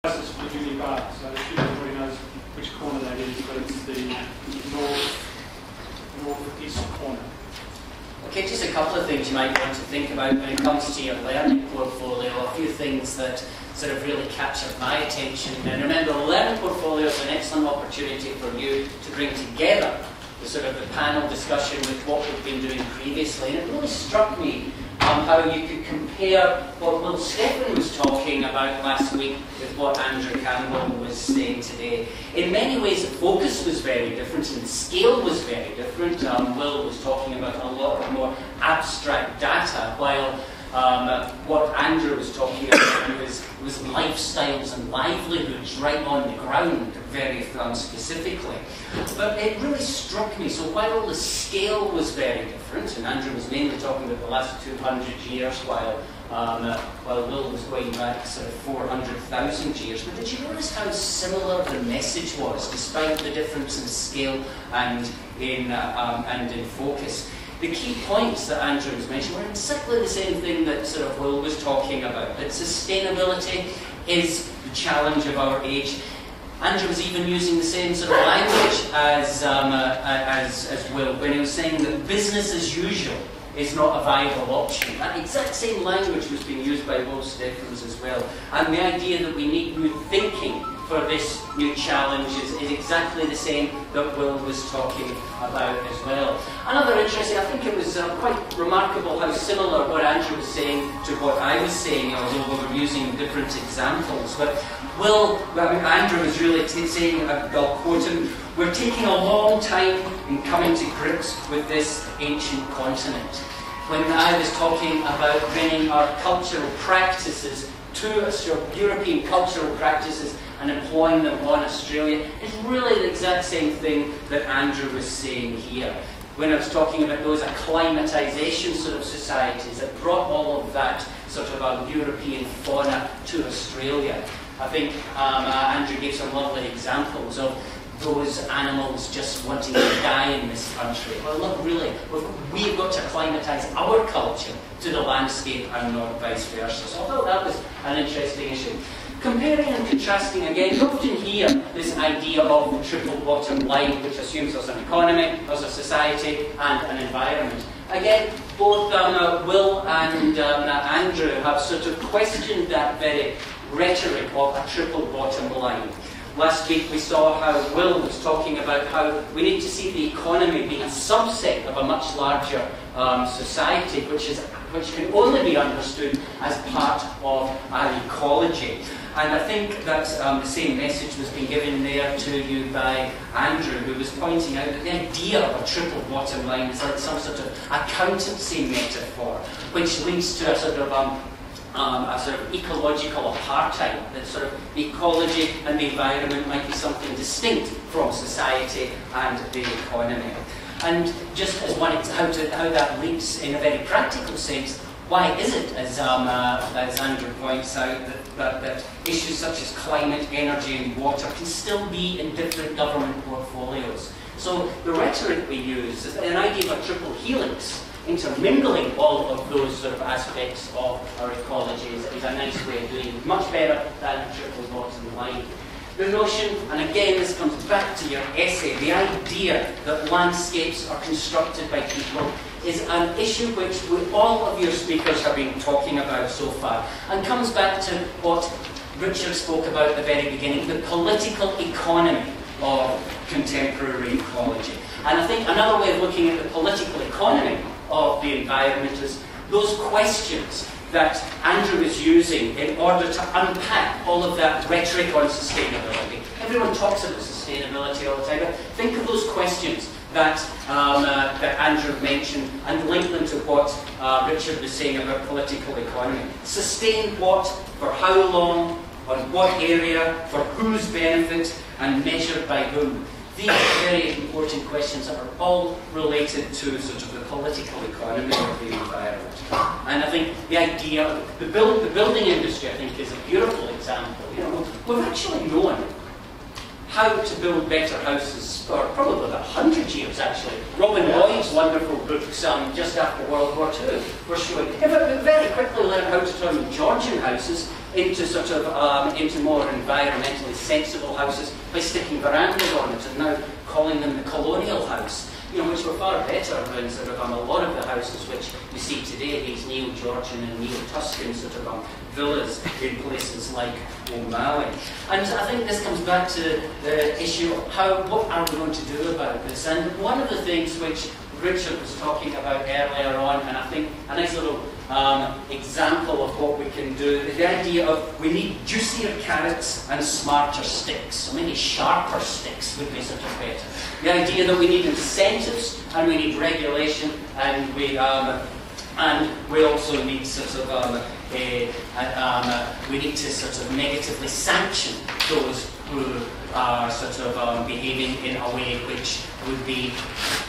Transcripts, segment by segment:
This is Julie Bar, so everybody knows which corner that is, but it's the northeast corner. Okay, just a couple of things you might want to think about when it comes to your learning portfolio. A few things that sort of really captured my attention. And remember, the learning portfolio is an excellent opportunity for you to bring together the sort of the panel discussion with what we've been doing previously. And it really struck me how you could compare what Will Steffen was talking about last week with what Andrew Campbell was saying today. In many ways, the focus was very different and the scale was very different. Will was talking about a lot of more abstract data, while what Andrew was talking about was lifestyles and livelihoods right on the ground, very specifically. But it really struck me, so while the scale was very different, and Andrew was mainly talking about the last 200 years, while Will was going back sort of 400,000 years, but did you notice how similar the message was, despite the difference in scale and in focus? The key points that Andrew was mentioning were exactly the same thing that sort of Will was talking about, that sustainability is the challenge of our age. Andrew was even using the same sort of language as Will when he was saying that business as usual is not a viable option. That exact same language was being used by Will Steffens as well. And the idea that we need new thinking for this new challenge is exactly the same that Will was talking about as well. Another interesting, I think it was quite remarkable how similar what Andrew was saying to what I was saying, although we were using different examples. But Andrew was really saying, I'll quote him, "We're taking a long time in coming to grips with this ancient continent." When I was talking about bringing our cultural practices to European cultural practices and employing them on Australia, it's really the exact same thing that Andrew was saying here. When I was talking about those acclimatisation sort of societies that brought all of that sort of European fauna to Australia, I think Andrew gave some lovely examples of those animals just wanting to die in this country. Well, look, really, we've got to acclimatise our culture to the landscape and not vice versa. So I thought that was an interesting issue. Comparing and contrasting again, you often hear this idea of the triple bottom line, which assumes there's an economy, there's a society, and an environment. Again, both Will and Andrew have sort of questioned that very rhetoric of a triple bottom line. Last week we saw how Will was talking about how we need to see the economy being a subset of a much larger society, which can only be understood as part of an ecology. And I think that the same message was being given there to you by Andrew, who was pointing out that the idea of a triple bottom line is like some sort of accountancy metaphor, which leads to a sort of ecological apartheid, that sort of the ecology and the environment might be something distinct from society and the economy. And just as how that links in a very practical sense, why is it, as Andrew points out, that issues such as climate, energy and water can still be in different government portfolios? So the rhetoric we use is an idea of a triple helix, intermingling all of those sort of aspects of our ecology is a nice way of doing it, much better than a triple bottom line. The notion, and again this comes back to your essay, the idea that landscapes are constructed by people is an issue which all of your speakers have been talking about so far, and comes back to what Richard spoke about at the very beginning, the political economy of contemporary ecology. And I think another way of looking at the political economy of the environment is those questions that Andrew is using in order to unpack all of that rhetoric on sustainability. Everyone talks about sustainability all the time, but think of those questions that Andrew mentioned and link them to what Richard was saying about political economy. Sustain what, for how long, on what area, for whose benefit, and measured by whom. These are very important questions that are all related to sort of the political economy of the environment. And I think the idea, the building industry, I think, is a beautiful example. You know, we've actually known how to build better houses for probably about 100 years actually. Robin Boyd's wonderful books just after World War II were showing. If we very quickly learn how to turn Georgian houses into sort of into more environmentally sensible houses by sticking verandas on it and now calling them the colonial house, you know, which were far better than sort of a lot of the houses which you see today, these neo-Georgian and neo-Tuscan sort of villas in places like O'Malley. And I think this comes back to the issue of what are we going to do about this? And one of the things which Richard was talking about earlier on, and I think a nice little example of what we can do, the idea of we need juicier carrots and smarter sticks. So maybe sharper sticks would be sort of better. The idea that we need incentives and we need regulation, and we also need sort of we need to sort of negatively sanction those who are sort of behaving in a way which would be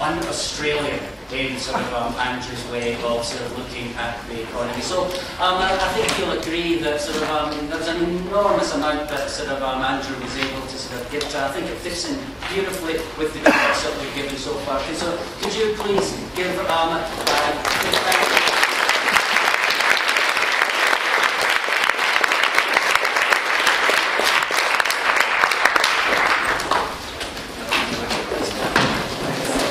un-Australian in sort of Andrew's way of sort of looking at the economy. So I think you'll agree that sort of there's an enormous amount that sort of Andrew was able to sort of give to. I think it fits in beautifully with the talks that we've given so far. Okay, so could you please give